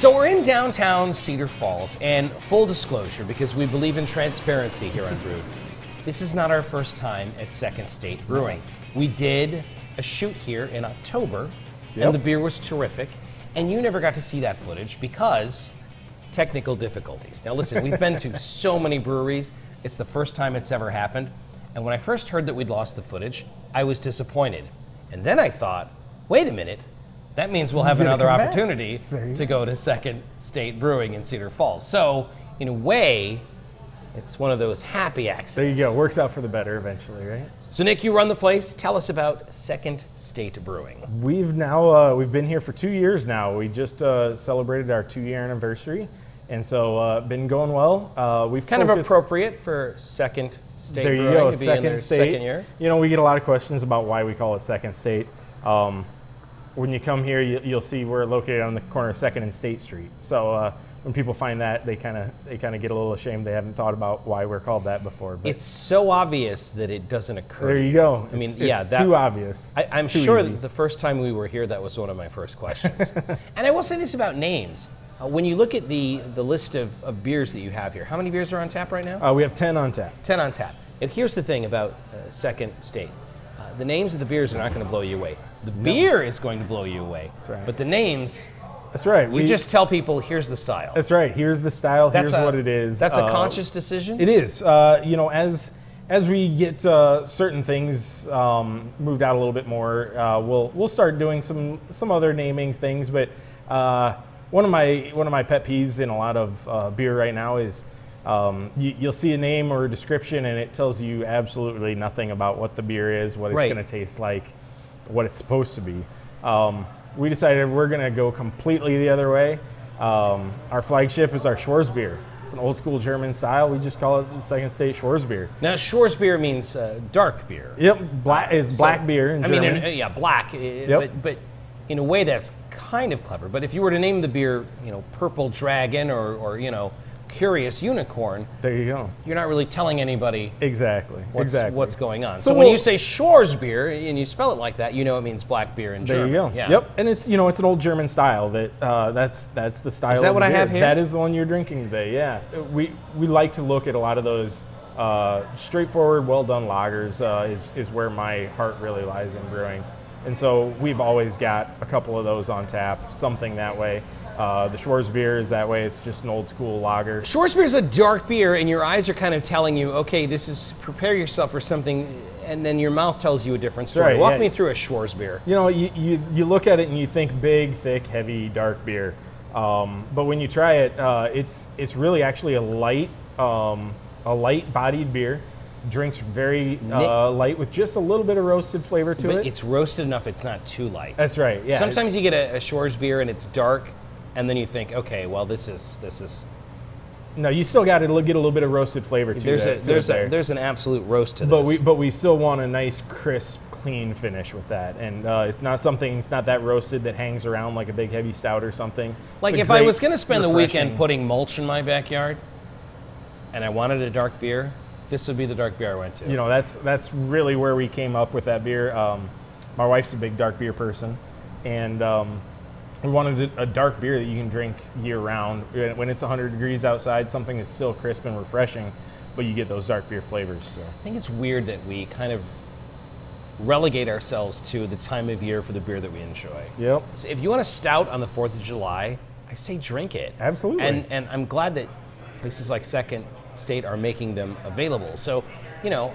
So we're in downtown Cedar Falls, and full disclosure, because we believe in transparency here on Brewing, this is not our first time at Second State Brewing. We did a shoot here in October, and the beer was terrific, and you never got to see that footage because technical difficulties. Now listen, we've been to so many breweries, it's the first time it's ever happened, and when I first heard that we'd lost the footage, I was disappointed. And then I thought, wait a minute, that means we'll have another opportunity to go to Second State Brewing in Cedar Falls. So, in a way, it's one of those happy accidents. There you go. Works out for the better eventually, right? So, Nick, you run the place. Tell us about Second State Brewing. We've been here for 2 years now. We just celebrated our 2-year anniversary, and so been going well. We've kind of appropriate for Second State Brewing. There you go. To be in their second year. You know, we get a lot of questions about why we call it Second State. When you come here, you'll see we're located on the corner of 2nd and State Street. So when people find that, they kind of get a little ashamed. They haven't thought about why we're called that before. But it's so obvious that it doesn't occur. There you go. I mean, it's too obvious. I'm sure that the first time we were here, that was one of my first questions. And I will say this about names. When you look at the list of beers that you have here, how many beers are on tap right now? We have 10 on tap. 10 on tap. And here's the thing about Second State. The names of the beers are not going to blow you away. The beer is going to blow you away. That's right. But the names, that's right. We just tell people, here's the style. That's right. Here's the style. Here's what it is. That's a conscious decision? It is. You know, as we get certain things moved out a little bit more, we'll start doing some other naming things. But one of my pet peeves in a lot of beer right now is you'll see a name or a description and it tells you absolutely nothing about what the beer is, what it's going to taste like, what it's supposed to be. We decided we're going to go completely the other way. Our flagship is our Shorespear. It's an old school German style. We just call it the Second State Shorespear. Now, Shorespear means dark beer. Yep, black is black beer in German. I mean, black, but in a way that's kind of clever. But if you were to name the beer, you know, Purple Dragon or you know, Curious Unicorn, there you go. You're not really telling anybody what's going on. So when you say Shorespear and you spell it like that, you know it means black beer in German. There you go. Yeah. Yep, and it's it's an old German style that's the style. Is that what I have here? That is the one you're drinking today. Yeah, we like to look at a lot of those straightforward, well done lagers. Is where my heart really lies in brewing, and so we've always got a couple of those on tap, something that way. The Shorespear is that way. It's just an old school lager. Shorespear is a dark beer, and your eyes are kind of telling you, okay, this is prepare yourself for something, and then your mouth tells you a different story. Right, Walk me through a Shorespear. You know, you look at it and you think big, thick, heavy, dark beer, but when you try it, it's really actually a light-bodied beer. Drinks very light with just a little bit of roasted flavor to it. But it's roasted enough; it's not too light. That's right. Yeah. Sometimes you get a Shorespear and it's dark. And then you think, okay, well, this is. No, you still got to get a little bit of roasted flavor to it. There's an absolute roast to this. But we still want a nice, crisp, clean finish with that, and it's not that roasted that hangs around like a big heavy stout or something. Like if I was going to spend the weekend putting mulch in my backyard, and I wanted a dark beer, this would be the dark beer I went to. You know, that's really where we came up with that beer. My wife's a big dark beer person, and. We wanted a dark beer that you can drink year-round. When it's 100 degrees outside, something that's still crisp and refreshing, but you get those dark beer flavors. So. I think it's weird that we kind of relegate ourselves to the time of year for the beer that we enjoy. Yep. So if you want a stout on the 4th of July, I say drink it. Absolutely. And I'm glad that places like Second State are making them available. So, you know,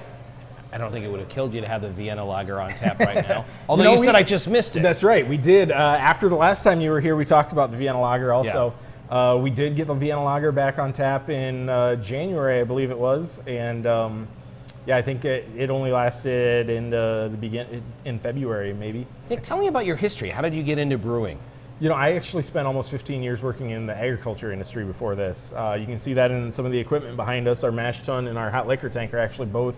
I don't think it would have killed you to have the Vienna Lager on tap right now. Although you said I just missed it. That's right, we did. After the last time you were here, we talked about the Vienna Lager also. Yeah. We did get the Vienna Lager back on tap in January, I believe it was. And yeah, I think it only lasted in February, maybe. Nick, tell me about your history. How did you get into brewing? You know, I actually spent almost 15 years working in the agriculture industry before this. You can see that in some of the equipment behind us. Our mash tun and our hot liquor tank are actually both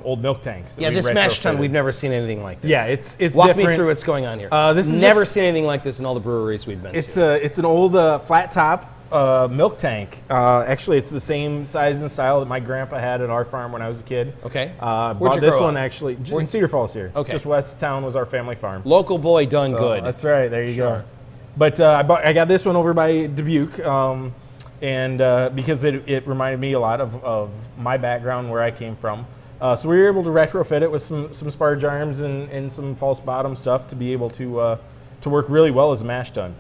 old milk tanks. Yeah, this mash tun, we've never seen anything like this. Yeah, it's Walk different. Me through what's going on here. This is never seen anything like this in all the breweries we've been to. It's an old flat top milk tank. Actually, it's the same size and style that my grandpa had at our farm when I was a kid. Okay. Bought this one actually in Cedar Falls here. Okay. Just west of town was our family farm. Local boy done good. That's right. There you go. But I got this one over by Dubuque, and because it reminded me a lot of my background, where I came from. So we were able to retrofit it with some sparge arms and some false bottom stuff to be able to work really well as a mash tun.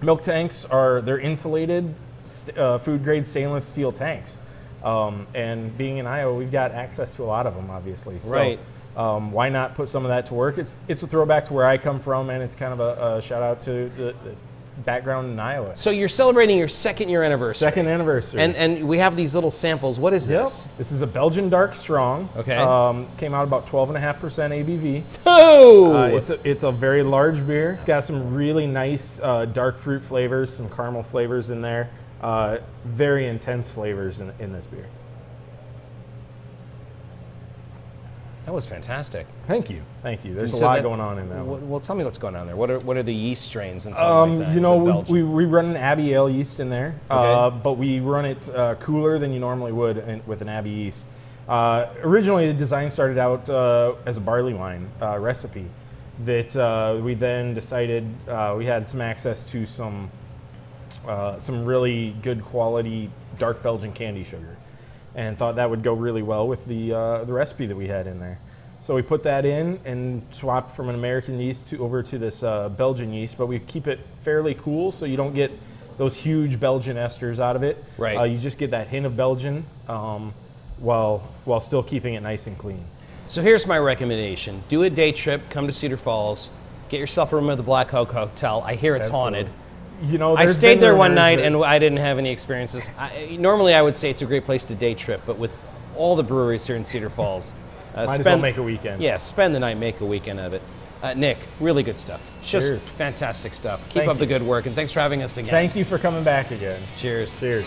Milk tanks they're insulated, food grade stainless steel tanks. And being in Iowa, we've got access to a lot of them, obviously. So, right. Why not put some of that to work? It's a throwback to where I come from, and it's kind of a shout out to the background in Iowa. So you're celebrating your 2nd year anniversary. 2nd anniversary. And we have these little samples. What is this? This is a Belgian Dark Strong. Okay. Came out about 12.5% ABV. Oh! It's a very large beer. It's got some really nice dark fruit flavors, some caramel flavors in there. Very intense flavors in this beer. That was fantastic. Thank you. There's a lot going on in that one. Well, tell me what's going on there. What are the yeast strains and something like that? You know, we run an Abbey Ale yeast in there, Okay. but we run it cooler than you normally would with an Abbey yeast. Originally, the design started out as a barley wine recipe that we then decided we had some access to some really good quality dark Belgian candy sugar, and thought that would go really well with the recipe that we had in there. So we put that in and swapped from an American yeast over to this Belgian yeast, but we keep it fairly cool so you don't get those huge Belgian esters out of it. Right. You just get that hint of Belgian while still keeping it nice and clean. So here's my recommendation. Do a day trip, come to Cedar Falls, get yourself a room at the Black Oak Hotel. I hear it's haunted. You know, I stayed there one night and I didn't have any experiences. Normally I would say it's a great place to day trip, but with all the breweries here in Cedar Falls, might as well make a weekend. Yeah, spend the night, make a weekend of it. Nick, really good stuff. Just Cheers. fantastic stuff. Keep up the good work, and thanks for having us again. Thank you for coming back again. Cheers. Cheers.